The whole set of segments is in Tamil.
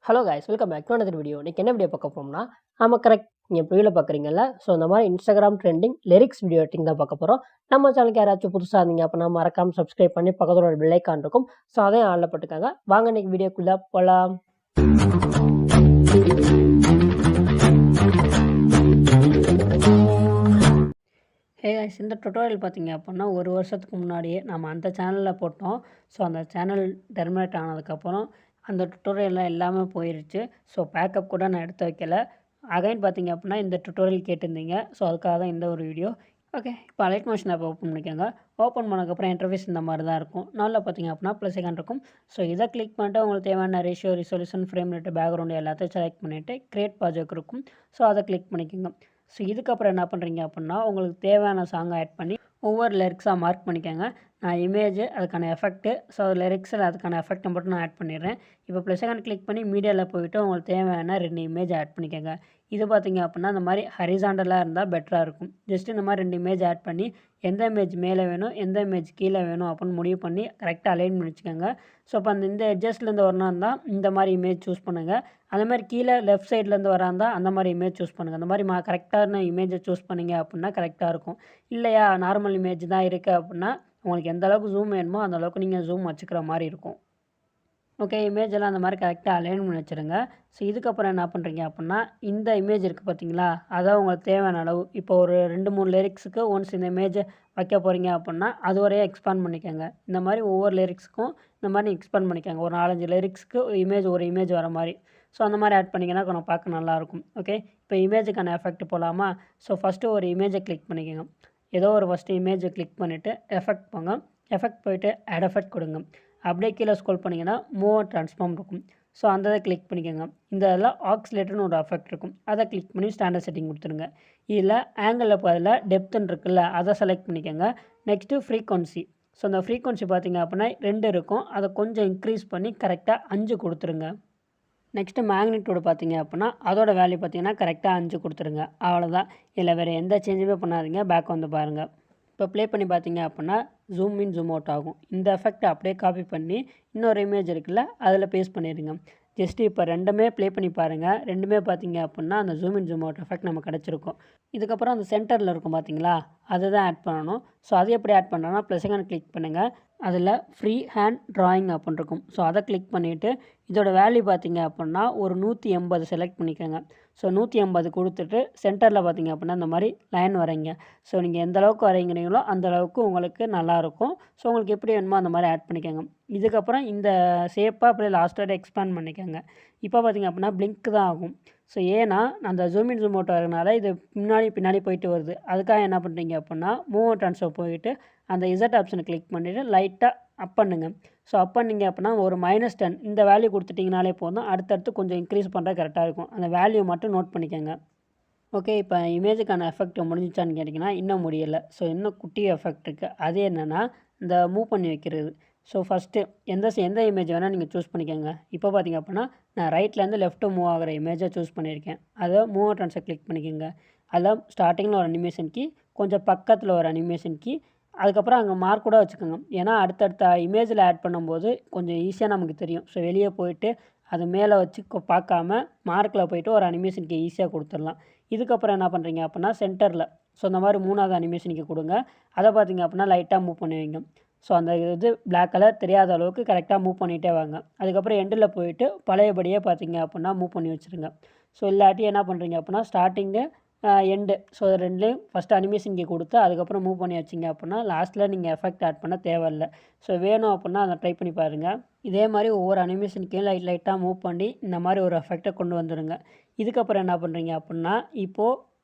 Hello guys, welcome back to another video. இன்னைக்கு என்ன வீடியோ பார்க்க போறோம்னா, ஆமாம் கரெக்ட், நீங்கள் ப்ரிவியூவில் பார்க்குறீங்கல்ல. ஸோ இந்த மாதிரி Instagram trending lyrics video editing தான் பார்க்க போகிறோம். நம்ம சேனலுக்கு யாராச்சும் புதுசாக இருந்தீங்க அப்படின்னா மறக்காமல் சப்ஸ்கிரைப் பண்ணி பக்கத்தில் ஒரு பெல் ஐக்கான் இருக்கும். ஸோ அதையும் ஆளில் போட்டுக்காங்க. வாங்க இன்னைக்கு வீடியோக்குள்ளே போகலாம். ஹே கைஸ், இந்த டுட்டோரியல் பார்த்தீங்க அப்படின்னா ஒரு வருஷத்துக்கு முன்னாடியே நம்ம அந்த சேனலில் போட்டோம். ஸோ அந்த சேனல் டெர்மினேட் ஆனதுக்கப்புறம் அந்த டுட்டோரியல்லாம் எல்லாமே போயிடுச்சு. ஸோ பேக்கப் கூட நான் எடுத்து வைக்கல. அகைன் பார்த்தீங்க அப்படின்னா இந்த டுட்டோரியல் கேட்டிருந்தீங்க. ஸோ அதுக்காக தான் இந்த ஒரு வீடியோ. ஓகே, இப்போ லைட் மோஷன் ஆப் ஓப்பன் பண்ணிக்கோங்க. ஓப்பன் பண்ணதுக்கப்புறம் இன்டர்ஃபேஸ் இந்த மாதிரி தான் இருக்கும். நாளில் பார்த்தீங்க அப்படின்னா ப்ளஸ் ஐக்கான் இருக்கும். ஸோ இதை கிளிக் பண்ணிட்டு உங்களுக்கு தேவையான ratio, resolution, frame rate, background எல்லாத்தையும் செலக்ட் பண்ணிவிட்டு கிரியேட் ப்ராஜெக்ட் இருக்கும். ஸோ அதை கிளிக் பண்ணிக்கோங்க. ஸோ இதுக்கப்புறம் என்ன பண்ணுறீங்க அப்படின்னா உங்களுக்கு தேவையான சாங்கை ஆட் பண்ணி ஒவ்வொரு லிரிக்ஸாக மார்க் பண்ணிக்கோங்க. நான் இமேஜ் அதுக்கான எஃபெக்ட்டு, ஸோ லிரிக்ஸில் அதுக்கான எஃபெக்ட்டை மட்டும் நான் ஆட் பண்ணிடுறேன். இப்போ ப்ளஸ் ஐக்கான் கிளிக் பண்ணி மீடியாவில் போய்ட்டு உங்களுக்கு தேவையான 2 இமேஜ் ஆட் பண்ணிக்கோங்க. இது பார்த்திங்க அப்படின்னா இந்த மாதிரி ஹரிசாண்டலாக இருந்தால் பெட்டராக இருக்கும். ஜஸ்ட் இந்த மாதிரி 2 இமேஜ் ஆட் பண்ணி எந்த இமேஜ் மேலே வேணும், எந்த இமேஜ் கீழே வேணும் அப்படின்னு முடிவு பண்ணி கரெக்டாக அலைன் பண்ணி வச்சுக்கோங்க. ஸோ இப்போ இந்த எட்ஜஸ்ட்லேருந்து வரணும் இருந்தால் இந்த மாதிரி இமேஜ் சூஸ் பண்ணுங்கள். அந்த மாதிரி கீழே லெஃப்ட் சைட்லேருந்து வராந்தால் அந்த மாதிரி இமேஜ் சூஸ் பண்ணுங்கள். அந்த மாதிரி கரெக்டான இமேஜை சூஸ் பண்ணிங்க அப்படின்னா கரெக்டாக இருக்கும். இல்லையா நார்மல் இமேஜ் தான் இருக்குது அப்படின்னா உங்களுக்கு எந்த அளவுக்கு ஜூம் வேணுமோ அந்த அளவுக்கு நீங்கள் ஜூம் வச்சுக்கிற மாதிரி இருக்கும். ஓகே, இமேஜ் எல்லாம் அந்த மாதிரி கரெக்டாக அலைன் பண்ணி வச்சுருங்க. ஸோ இதுக்கப்புறம் என்ன பண்ணுறீங்க அப்படின்னா இந்த இமேஜ் இருக்குது பார்த்தீங்களா, அதான் உங்களுக்கு தேவையான அளவு. இப்போ ஒரு 2-3 லிரிக்ஸுக்கு ஒன்ஸ் இந்த இமேஜை வைக்க போகிறீங்க அப்படின்னா அது வரையும் எக்ஸ்பேண்ட் பண்ணிக்கோங்க. இந்த மாதிரி ஒவ்வொரு லிரிக்ஸுக்கும் இந்த மாதிரி எக்ஸ்பேண்ட் பண்ணிக்கோங்க. ஒரு 4-5 லிரிக்ஸுக்கு ஒரு இமேஜ் வர மாதிரி. ஸோ அந்த மாதிரி ஆட் பண்ணிங்கன்னா கொஞ்சம் பார்க்க நல்லாயிருக்கும். ஓகே, இப்போ இமேஜுக்கான எஃபெக்ட் போகலாமா? ஸோ ஃபஸ்ட்டு ஒரு இமேஜை கிளிக் பண்ணிக்கோங்க. ஏதோ ஒரு ஃபஸ்ட்டு இமேஜை கிளிக் பண்ணிவிட்டு எஃபெக்ட் போங்க. எஃபெக்ட் போய்ட்டு ஆட் எஃபெக்ட் கொடுங்க. அப்படியே கீழே ஸ்க்ரோல் பண்ணிங்கன்னா மூவ் ட்ரான்ஸ்ஃபார்ம் இருக்கும். ஸோ அந்த இதை கிளிக் பண்ணிக்கோங்க. இந்த இதில் ஆக்சிலேட்டர்னு ஒரு எஃபெக்ட் இருக்கும். அதை கிளிக் பண்ணி ஸ்டாண்டர்ட் செட்டிங் கொடுத்துருங்க. இதில் ஆங்கிளில் பதில் டெப்த்துன்னு இருக்குல்ல, அதை செலக்ட் பண்ணிக்கோங்க. Next frequency. ஸோ அந்த ஃப்ரீக்வன்சி பார்த்திங்க அப்படின்னா 2 இருக்கும். அதை கொஞ்சம் இன்க்ரீஸ் பண்ணி கரெக்டாக 5 கொடுத்துருங்க. நெக்ஸ்ட்டு மேக்னிட்யூடு பார்த்திங்க அப்படின்னா அதோட வேல்யூ பார்த்திங்கன்னா கரெக்டாக 5 கொடுத்துருங்க. அவ்வளோதான். இதில் வேறு எந்த சேஞ்சுமே பண்ணாதீங்க. பேக் வந்து பாருங்கள். இப்போ ப்ளே பண்ணி பார்த்தீங்க அப்படின்னா ஜூம் இன் ஜூம் அவுட் ஆகும். இந்த எஃபெக்ட்டை அப்படியே காப்பி பண்ணி இன்னொரு இமேஜ் இருக்குல்ல அதில் பேஸ்ட் பண்ணிடுங்க. ஜஸ்ட்டு இப்போ 2மே ப்ளே பண்ணி பாருங்கள். 2மே பார்த்தீங்க அப்படின்னா அந்த zoom in zoom out effect நமக்கு கிடச்சிருக்கும். இதுக்கப்புறம் அந்த சென்டரில் இருக்கும் பார்த்தீங்களா, அதுதான் ஆட் பண்ணணும். ஸோ அதை எப்படி ஆட் பண்ணுறோன்னா ப்ளஸ் ஐக்கான் கிளிக் பண்ணுங்கள். அதில் ஃப்ரீ ஹேண்ட் ட்ராயிங் அப்படின்னு இருக்கும். ஸோ அதை கிளிக் பண்ணிவிட்டு இதோட வேல்யூ பார்த்திங்க அப்படின்னா ஒரு 180 செலக்ட் பண்ணிக்கோங்க. ஸோ 180 கொடுத்துட்டு சென்டரில் பார்த்திங்க அப்படின்னா இந்த மாதிரி லைன் வரைங்க. ஸோ நீங்கள் எந்த அளவுக்கு வரைங்கிறீங்களோ அந்தளவுக்கு உங்களுக்கு நல்லாயிருக்கும். ஸோ உங்களுக்கு எப்படி வேணுமோ அந்த மாதிரி ஆட் பண்ணிக்கோங்க. இதுக்கப்புறம் இந்த ஷேப்பாக அப்படியே லாஸ்ட்டோட எக்ஸ்பேண்ட் பண்ணிக்கோங்க. இப்போ பார்த்திங்க அப்படின்னா பிளிங்க் தான் ஆகும். ஸோ ஏன்னா அந்த ஜூம் இன் ஜூம் அவுட் வரதுனால இது பின்னாடி போயிட்டு வருது. அதுக்காக என்ன பண்ணுறீங்க அப்படின்னா மூவ் ட்ரான்ஸ்ஃபர் போயிட்டு அந்த இசட் ஆப்ஷனை கிளிக் பண்ணிவிட்டு லைட்டாக அப் பண்ணுங்க. ஸோ அப் பண்ணிங்க அப்படின்னா ஒரு -10 இந்த வேல்யூ கொடுத்துட்டிங்கனாலே போதும். அடுத்தடுத்து கொஞ்சம் இன்க்ரீஸ் பண்ணுறது கரெக்டாக இருக்கும். அந்த வேல்யூ மட்டும் நோட் பண்ணிக்கோங்க. ஓகே, இப்போ இமேஜுக்கான எஃபெக்ட் முடிஞ்சிச்சான்னு கேட்டிங்கன்னா இன்னும் முடியலை. ஸோ இன்னும் குட்டி எஃபெக்ட் இருக்குது. அது என்னென்னா இந்த மூவ் பண்ணி வைக்கிறது. ஸோ ஃபஸ்ட்டு எந்த இமேஜ் வேணால் நீங்கள் சூஸ் பண்ணிக்கோங்க. இப்போ பார்த்திங்க அப்படின்னா நான் ரைட்லேருந்து லெஃப்ட்டு மூவ் ஆகிற இமேஜை சூஸ் பண்ணியிருக்கேன். அதை மூவ் ட்ரான்ஸை கிளிக் பண்ணிக்கோங்க. அதில் ஸ்டார்டிங்கில் ஒரு அனிமேஷன் கீ, கொஞ்சம் பக்கத்தில் ஒரு அனிமேஷன் கீ, அதுக்கப்புறம் அங்கே மார்க் கூட வச்சுக்கோங்க. ஏன்னா அடுத்தடுத்த இமேஜில் ஆட் பண்ணும்போது கொஞ்சம் ஈஸியாக நமக்கு தெரியும். ஸோ வெளியே போயிட்டு அது மேலே வச்சு பார்க்காம மார்க்கில் போய்ட்டு ஒரு அனிமேஷனுக்கு ஈஸியாக கொடுத்துடலாம். இதுக்கப்புறம் என்ன பண்ணுறீங்க அப்படின்னா சென்டரில் ஸோ இந்த மாதிரி 3வது அனிமேஷனுக்கு கொடுங்க. அதை பார்த்திங்க அப்படின்னா லைட்டாக மூவ் பண்ணுவீங்க. ஸோ அந்த இது பிளாக் கலர் தெரியாத அளவுக்கு கரெக்டாக மூவ் பண்ணிகிட்டே வாங்க. அதுக்கப்புறம் எண்டில் போயிட்டு பழையபடியே பார்த்திங்க அப்படின்னா மூவ் பண்ணி வச்சுருங்க. ஸோ இல்லாட்டி என்ன பண்ணுறீங்க அப்படின்னா ஸ்டார்டிங்கு எண்டு ஸோ 2லேயும் ஃபஸ்ட்டு அனிமேஷனுக்கு கொடுத்து அதுக்கப்புறம் மூவ் பண்ணி வச்சிங்க அப்படின்னா லாஸ்ட்டில் நீங்கள் எஃபெக்ட் ஆட் பண்ண தேவையில்லை. ஸோ வேணும் அப்படின்னா அதை ட்ரை பண்ணி பாருங்கள். இதே மாதிரி ஒவ்வொரு அனிமேஷனுக்கையும் லைட்டாக மூவ் பண்ணி இந்த மாதிரி ஒரு எஃபெக்டை கொண்டு வந்துடுங்க. இதுக்கப்புறம் என்ன பண்ணுறீங்க அப்படின்னா இப்போது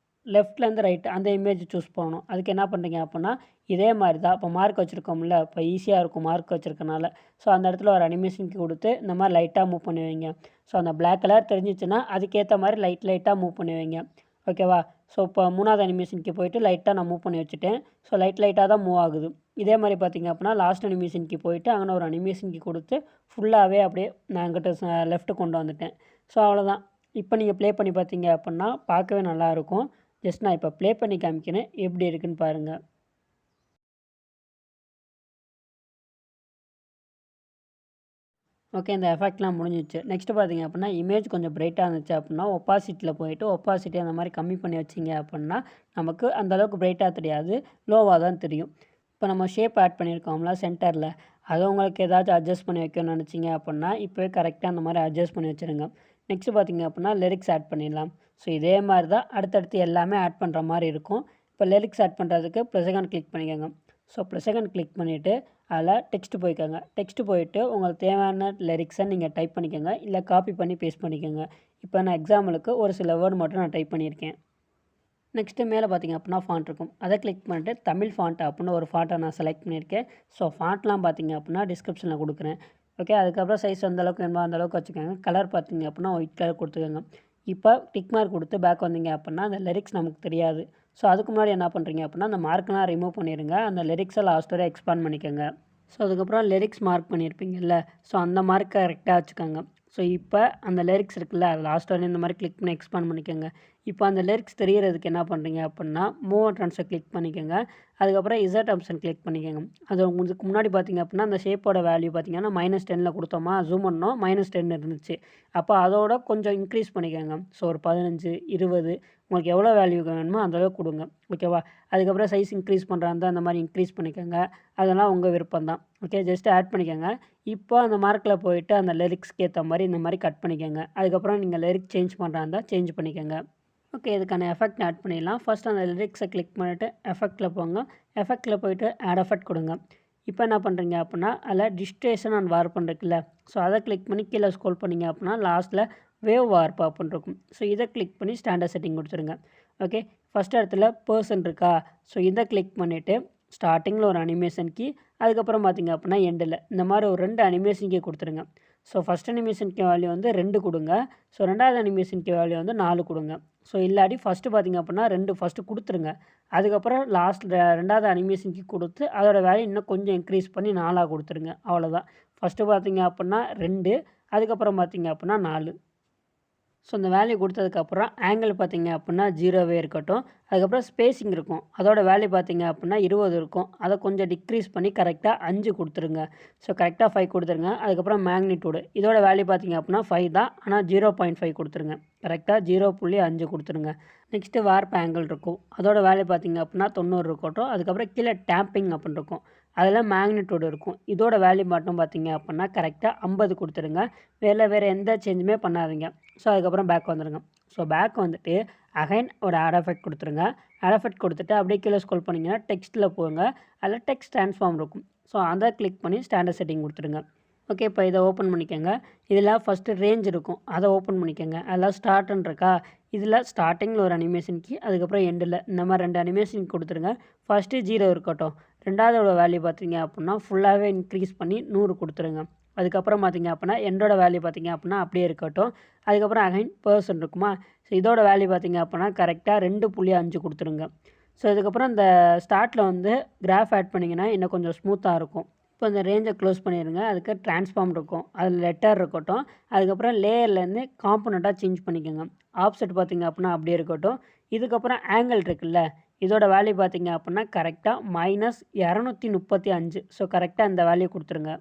லெஃப்ட்லேருந்து ரைட்டு அந்த இமேஜ் சூஸ் பண்ணணும். அதுக்கு என்ன பண்ணுறீங்க அப்படின்னா இதே மாதிரி தான் இப்போ மார்க் வச்சுருக்கோம்ல, இப்போ ஈஸியாக இருக்கும் மார்க் வச்சுருக்கனால. ஸோ அந்த இடத்துல ஒரு அனிமேஷனுக்கு கொடுத்து இந்த மாதிரி லைட்டாக மூவ் பண்ணுவீங்க. ஸோ அந்த பிளாக் கலர் தெரிஞ்சிச்சுன்னா அதுக்கேற்ற மாதிரி லைட்டாக மூவ் பண்ணுவீங்க. ஓகேவா? ஸோ இப்போ 3வது அனிமேஷனுக்கு போய்ட்டு லைட்டாக நான் மூவ் பண்ணி வச்சுட்டேன். ஸோ லைட்டாக தான் மூவ் ஆகுது. இதே மாதிரி பார்த்திங்க அப்படின்னா லாஸ்ட் அனிமேஷனுக்கு போய்ட்டு அங்கே ஒரு அனிமேஷனுக்கு கொடுத்து ஃபுல்லாகவே அப்படியே நான் அங்கிட்ட லெஃப்ட்டு கொண்டு வந்துட்டேன். ஸோ அவ்வளோதான். இப்போ நீங்கள் ப்ளே பண்ணி பார்த்தீங்க அப்படின்னா பார்க்கவே நல்லாயிருக்கும். ஜஸ்ட் நான் இப்போ ப்ளே பண்ணி காமிக்கிறேன், எப்படி இருக்குன்னு பாருங்கள். ஓகே. இந்த எஃபெக்ட்லாம் முடிஞ்சிச்சு. நெக்ஸ்ட்டு பார்த்தீங்க அப்புட்னா, இமேஜ் கொஞ்சம் பிரைட்டா இருந்துச்சு அப்புட்னா, ஒப்பாசிட்டில போயிட்டு ஒப்பாசிட்டி அந்த மாரி கம்மி பண்ணி வச்சீங்க அப்புட்னா, நமக்கு அந்த அளவுக்கு பிரைட்டா தெரியாது. லோவா தான் தெரியும். இப்போ நம்ம ஷேப் ஆட் பண்ணியிருக்கோம்ல சென்டர்ல, அத உங்களுக்கு ஏதாச்சும் அட்ஜஸ்ட் பண்ணி வைக்கணும்னு நெனச்சீங்க அப்புட்னா, இப்பவே கரெக்ட்டா அந்த மாரி அட்ஜஸ்ட் பண்ணி வச்சுருங்க. நெக்ஸ்ட்டு பார்த்தீங்க அப்புட்னா, லிரிக்ஸ் ஆட் பண்ணிடலாம். ஸோ இதே மாரி தான் அடுத்தடுத்து எல்லாமே ஆட் பண்ற மாரி இருக்கும். இப்போ லிரிக்ஸ் ஆட் பண்ணுறதுக்கு ப்ளஸ் ஐகான் கிளிக் பண்ணிக்கோங்க. ஸோ ப்ளஸ் ஐகான் கிளிக் பண்ணிவிட்டு அதில் டெக்ஸ்ட் போய்க்கோங்க. டெக்ஸ்ட் போயிட்டு உங்களுக்கு தேவையான லிரிக்ஸை நீங்கள் டைப் பண்ணிக்கோங்க. இல்லை காப்பி பண்ணி பேஸ்ட் பண்ணிக்கோங்க. இப்போ நான் எக்ஸாம்பிளுக்கு ஒரு சில வேர்டு மட்டும் நான் டைப் பண்ணியிருக்கேன். நெக்ஸ்ட்டு மேலே பார்த்தீங்க அப்புட்னா ஃபாண்ட் இருக்கும். அதை கிளிக் பண்ணிட்டு தமிழ் ஃபாண்ட் அப்புட்னு ஒரு ஃபாண்ட்டை நான் செலக்ட் பண்ணியிருக்கேன். ஸோ ஃபாண்ட்லாம் பார்த்தீங்க அப்புட்னா டிஸ்கிரிப்ஷனில் கொடுக்குறேன். ஓகே. அதுக்கப்புறம் சைஸ் எந்த அளவுக்கு வேணுமோ அந்த அளவுக்கு வச்சுக்கோங்க. கலர் பார்த்தீங்க அப்புட்னா ஒயிட் கலர் கொடுத்துக்கோங்க. இப்போ டிக் மார்க் கொடுத்து பேக் வந்தீங்க அப்புட்னா அந்த லிரிக்ஸ் நமக்கு தெரியாது. ஸோ அதுக்கு முன்னாடி என்ன பண்ணுறீங்க அப்புட்னா அந்த மார்க்லாம் ரிமூவ் பண்ணிடுங்க. அந்த லிரிக்ஸை லாஸ்ட் வரை எக்ஸ்பாண்ட் பண்ணிக்கோங்க. ஸோ அதுக்கப்புறம் லிரிக்ஸ் மார்க் பண்ணியிருப்பீங்கல்ல, ஸோ அந்த மார்க் கரெக்டாக வச்சுக்கோங்க. ஸோ இப்போ அந்த லிரிக்ஸ் இருக்குல்ல, அது லாஸ்ட் வரையும் இந்த மாதிரி கிளிக் பண்ணி எக்ஸ்பாண்ட் பண்ணிக்கோங்க. இப்போ அந்த லிரிக்ஸ் தெரியறதுக்கு என்ன பண்ணுறீங்க அப்புட்னா, மூவ் அண்ட் ட்ரான்ஸ்ஃபர் கிளிக் பண்ணிக்கோங்க. அதுக்கப்புறம் இசட் ஆப்ஷன் கிளிக் பண்ணிக்கோங்க. அது உங்களுக்கு முன்னாடி பார்த்தீங்க அப்புட்னா, அந்த ஷேப்போட வேல்யூ பார்த்தீங்கன்னா -10ல கொடுத்தோமா, ஜூம் பண்ணோம் -10 இருந்துச்சு. அப்போ அதோட கொஞ்சம் இன்க்ரீஸ் பண்ணிக்கோங்க. ஸோ ஒரு 15, 20 உங்களுக்கு எவ்வளோ வேல்யூ வேணுமோ அந்த அளவுக்கு கொடுங்க. ஓகேவா? அதுக்கப்புறம் சைஸ் இன்க்ரீஸ் பண்ணுறா இருந்தால் அந்த மாதிரி இன்க்ரீஸ் பண்ணிக்கோங்க. அதெல்லாம் உங்கள் விருப்பம் தான். ஓகே. ஜஸ்ட் ஆட் பண்ணிக்கோங்க. இப்போ அந்த மார்க்கில் போயிட்டு அந்த லிரிக்ஸ்க்கு ஏற்ற மாதிரி இந்த மாதிரி கட் பண்ணிக்கோங்க. அதுக்கப்புறம் நீங்கள் லிரிக்ஸ் சேஞ்ச் பண்ணுறா இருந்தால் சேஞ்ச் பண்ணிக்கோங்க. ஓகே. இதுக்கான எஃபெக்ட் ஆட் பண்ணிடலாம். ஃபர்ஸ்ட் அந்த லிரிக்ஸை கிளிக் பண்ணிவிட்டு எஃபெக்ட்டில் போங்க. எஃபெக்ட்டில் போயிட்டு ஆட் எஃபெக்ட் கொடுங்க. இப்போ என்ன பண்ணுறீங்க அப்புட்னா, அதில் டிஸ்டேஷன் அண்ட் வார்ப்புன்னு இருக்குல்ல, ஸோ அதை கிளிக் பண்ணி கீழே ஸ்க்ரோல் பண்ணீங்க அப்புட்னா லாஸ்ட்டில் வேவ் வார்ப் அப்புட்னு இருக்கும். ஸோ இதை கிளிக் பண்ணி ஸ்டாண்டர்ட் செட்டிங் கொடுத்துருங்க. ஓகே. ஃபஸ்ட் இடத்துல பெர்சன் இருக்கா, ஸோ இதை கிளிக் பண்ணிவிட்டு ஸ்டார்டிங்கில் ஒரு அனிமேஷன் கீ, அதுக்கப்புறம் பார்த்தீங்க அப்புட்னா எண்டில் இந்த மாதிரி ஒரு 2 அனிமேஷன் கீ கொடுத்துருங்க. So first animation key value வந்து 2 கொடுங்க. ஸோ 2வது அனிமேஷன் கீ வேல்யூ வந்து 4 கொடுங்க. ஸோ இல்லாட்டி ஃபஸ்ட்டு பார்த்தீங்க அப்புட்னா 2 ஃபஸ்ட்டு கொடுத்துருங்க. அதுக்கப்புறம் லாஸ்ட்டில் 2வது அனிமேஷன் கீ கொடுத்து அதோட வேல்யூ இன்னும் கொஞ்சம் இன்க்ரீஸ் பண்ணி 4ஆக கொடுத்துருங்க. அவ்வளோதான். ஃபஸ்ட்டு பார்த்தீங்க அப்புட்னா 2, அதுக்கப்புறம் பார்த்தீங்க அப்புட்னா 4. ஸோ இந்த வேல்யூ கொடுத்ததுக்கப்புறம் ஆங்கிள் பார்த்தீங்க அப்புட்னா 0வே இருக்கட்டும். அதுக்கப்புறம் ஸ்பேஸிங் இருக்கும். அதோட வேல்யூ பார்த்தீங்க அப்புட்னா 20 இருக்கும். அதை கொஞ்சம் டிக்ரீஸ் பண்ணி கரெக்டாக 5 கொடுத்துருங்க. ஸோ கரெக்டாக 5 கொடுத்துருங்க. அதுக்கப்புறம் மேக்னிட்யூடு இதோட வேல்யூ பார்த்தீங்க அப்புட்னா 5 தான். ஆனால் 0.5 கொடுத்துருங்க. கரெக்டாக 0.5 கொடுத்துருங்க. நெக்ஸ்ட்டு வார்ப் ஆங்கிள் இருக்கும். அதோட வேல்யூ பார்த்தீங்க அப்புட்னா 90 இருக்கட்டும். அதுக்கப்புறம் கீழே டேம்பிங் அப்புட்னு இருக்கும். அதில் மேக்னிட்யூடு இருக்கும். இதோட வேல்யூ மட்டும் பார்த்தீங்க அப்புட்னா கரெக்டாக 50 கொடுத்துருங்க. வேறு எந்த சேஞ்சுமே பண்ணாதீங்க. ஸோ அதுக்கப்புறம் பேக் வந்துடுங்க. ஸோ பேக் வந்துட்டு அகைன் ஒரு ஆட் எஃபெக்ட் கொடுத்துருங்க. ஆட் எஃபெக்ட் கொடுத்துட்டு அப்படியே கீழே ஸ்க்ரோல் பண்ணிங்கன்னா டெக்ஸ்ட்டில் போங்க. அதில் டெக்ஸ்ட் ட்ரான்ஸ்ஃபார்ம் இருக்கும். ஸோ அதை கிளிக் பண்ணி ஸ்டாண்டர்ட் செட்டிங் கொடுத்துருங்க. ஓகே. இப்போ இதை ஓப்பன் பண்ணிக்கோங்க. இதில் ஃபஸ்ட்டு ரேஞ்ச் இருக்கும். அதை ஓப்பன் பண்ணிக்கோங்க. அதில் ஸ்டார்ட்ன்னு இருக்கா, இதில் ஸ்டார்டிங்கில் ஒரு அனிமேஷன் கீ, அதுக்கப்புறம் எண்டில் இந்த மாதிரி 2 அனிமேஷன் கொடுத்துருங்க. ஃபஸ்ட்டு 0 இருக்கட்டும். 2வதோட வேல்யூ பார்த்தீங்க அப்புட்னா ஃபுல்லாகவே இன்க்ரீஸ் பண்ணி 100 கொடுத்துருங்க. அதுக்கப்புறம் பார்த்தீங்க அப்புட்னா எண்டோட வேல்யூ பார்த்தீங்க அப்புட்னா அப்படியே இருக்கட்டும். அதுக்கப்புறம் அகைன் பெர்சன் இருக்குமா, ஸோ இதோட வேல்யூ பார்த்தீங்க அப்புட்னா கரெக்டாக 2.5 கொடுத்துருங்க. ஸோ இதுக்கப்புறம் இந்த ஸ்டார்ட்டில் வந்து கிராஃப் ஆட் பண்ணிங்கன்னா இன்னும் கொஞ்சம் ஸ்மூத்தாக இருக்கும். இப்போ இந்த ரேஞ்சை க்ளோஸ் பண்ணிடுங்க. அதுக்கு ட்ரான்ஸ்ஃபார்ம் இருக்கும். அதில் லெட்டர் இருக்கட்டும். அதுக்கப்புறம் லேயர்லேருந்து காம்பனண்ட்டாக சேஞ்ச் பண்ணிக்கோங்க. ஆப்செட் பார்த்தீங்க அப்புட்னா அப்படியே இருக்கட்டும். இதுக்கப்புறம் ஆங்கிள் இருக்குல்ல, இதோட வேல்யூ பார்த்தீங்க அப்புட்னா கரெக்டாக -235. ஸோ கரெக்டாக இந்த வேல்யூ கொடுத்துருங்க.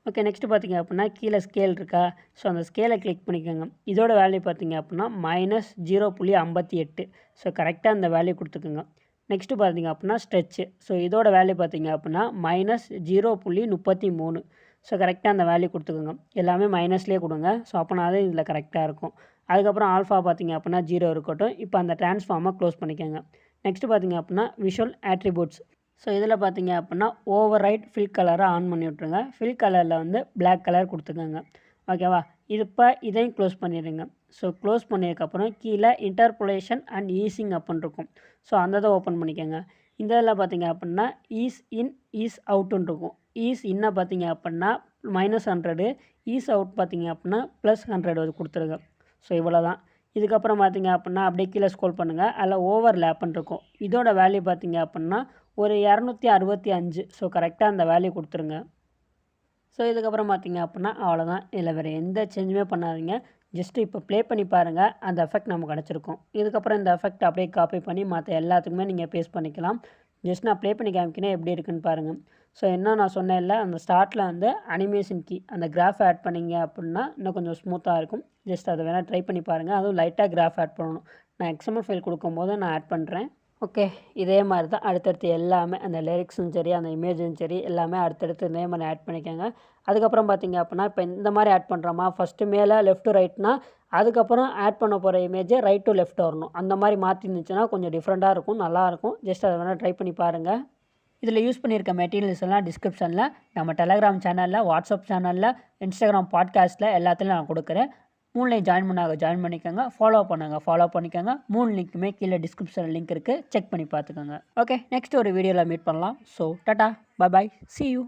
ஓகே. நெக்ஸ்ட்டு பார்த்தீங்க அப்புட்னா கீழே ஸ்கேல் இருக்கா, ஸோ அந்த ஸ்கேலை கிளிக் பண்ணிக்கோங்க. இதோட வேல்யூ பார்த்தீங்க அப்புட்னா -0.58. ஸோ கரெக்டாக அந்த வேல்யூ கொடுத்துக்குங்க. நெக்ஸ்ட்டு பார்த்தீங்க அப்புட்னா ஸ்ட்ரெச்சு. ஸோ இதோட வேல்யூ பார்த்தீங்க அப்புட்னா -0.33. ஸோ கரெக்டாக அந்த வேல்யூ கொடுத்துக்குங்க. எல்லாமே மைனஸ்லேயே கொடுங்க. ஸோ அப்போனா தான் இதில் கரெக்டாக இருக்கும். அதுக்கப்புறம் ஆல்ஃபா பார்த்தீங்க அப்புட்னா 0 இருக்கட்டும். இப்போ அந்த ட்ரான்ஸ்ஃபார்மை க்ளோஸ் பண்ணிக்கோங்க. நெக்ஸ்ட்டு பார்த்தீங்க அப்புட்னா விஷுவல் ஆட்ரிபியூட்ஸ். ஸோ இதில் பார்த்தீங்க அப்புட்னா ஓவர் ரைட் ஃபில் கலரை ஆன் பண்ணி விட்ருங்க. ஃபில் கலரில் வந்து பிளாக் கலர் கொடுத்துக்கோங்க. ஓகேவா? இப்போ இதையும் க்ளோஸ் பண்ணிடுங்க. ஸோ க்ளோஸ் பண்ணதுக்கப்புறம் கீழே இன்டர்போலேஷன் அண்ட் ஈஸிங் அப்புட்னு இருக்கும். ஸோ அந்த இதை ஓப்பன் பண்ணிக்கோங்க. இந்த இதில் பார்த்தீங்க அப்புட்னா ஈஸ் இன் ஈஸ் அவுட்டுன்னு இருக்கும். ஈஸ் இன்னை பார்த்தீங்க அப்புட்னா -100, ஈஸ் அவுட் பார்த்தீங்க அப்புட்னா +100 அது கொடுத்துருங்க. ஸோ இவ்வளோ தான். இதுக்கப்புறம் பார்த்தீங்க அப்புட்னா அப்படியே கீழே ஸ்க்ரோல் பண்ணுங்கள். அதில் ஓவர் லேப்புன்னு இருக்கும். இதோட வேல்யூ பார்த்தீங்க அப்புட்னா ஒரு 265. ஸோ கரெக்டாக அந்த வேல்யூ கொடுத்துருங்க. ஸோ இதுக்கப்புறம் பார்த்தீங்க அப்புட்னா அவ்வளோதான். இதில் வேறு எந்த சேஞ்சுமே பண்ணாதீங்க. ஜஸ்ட்டு இப்போ ப்ளே பண்ணி பாருங்கள். அந்த எஃபெக்ட் நமக்கு கிடச்சிருக்கும். இதுக்கப்புறம் இந்த எஃபெக்ட் அப்படியே காப்பி பண்ணி மற்ற எல்லாத்துக்குமே நீங்கள் பேஸ்ட் பண்ணிக்கலாம். ஜஸ்ட் நான் ப்ளே பண்ணி காமிக்கிறேன் எப்படி இருக்குன்னு பாருங்கள். ஸோ என்ன நான் சொன்னேன்ல, அந்த ஸ்டார்ட்டில் வந்து அனிமேஷன் கீ அந்த கிராஃப் ஆட் பண்ணிங்க அப்படின்னா இன்னும் கொஞ்சம் ஸ்மூத்தாக இருக்கும். ஜஸ்ட் அதை வேணால் ட்ரை பண்ணி பாருங்கள். அதுவும் லைட்டாக கிராஃப் ஆட் பண்ணணும். நான் எக்ஸ்எம்எல் ஃபைல் கொடுக்கும்போது நான் ஆட் பண்ணுறேன். ஓகே, இதே மாதிரி தான் அடுத்தடுத்து எல்லாமே அந்த லிரிக்ஸும் சரி, அந்த இமேஜும் சரி, எல்லாமே அடுத்தடுத்து இதே மாதிரி ஆட் பண்ணிக்கோங்க. அதுக்கப்புறம் பார்த்தீங்க அப்படின்னா, இப்போ இந்த மாதிரி ஆட் பண்ணுறோமா, ஃபஸ்ட்டு மேலே லெஃப்ட் டு ரைட்னா, அதுக்கப்புறம் ஆட் பண்ண போகிற இமேஜை ரைட் டு லெஃப்ட் வரணும். அந்த மாதிரி மாற்றி இருந்துச்சுன்னா கொஞ்சம் டிஃப்ரெண்ட்டாக இருக்கும், நல்லாயிருக்கும். ஜஸ்ட் அதை வேணால் ட்ரை பண்ணி பாருங்கள். இதில் யூஸ் பண்ணியிருக்க மெட்டீரியல்ஸ் எல்லாம் டிஸ்கிரிப்ஷனில், நம்ம டெலகிராம் சேனலில், வாட்ஸ்அப் சேனலில், இன்ஸ்டாகிராம் பாட்காஸ்ட்டில் எல்லாத்துலையும் நான் கொடுக்குறேன். 3லையும் ஜாயின் பண்ணிக்கோங்க. ஃபாலோ பண்ணிக்கோங்க. 3 லிங்க்குமே கீழே டிஸ்கிரிப்ஷனில் லிங்க் இருக்குது. செக் பண்ணி பார்த்துக்கோங்க. ஓகே, நெக்ஸ்ட் ஒரு வீடியோவில் மீட் பண்ணலாம். So tata, bye bye, see you.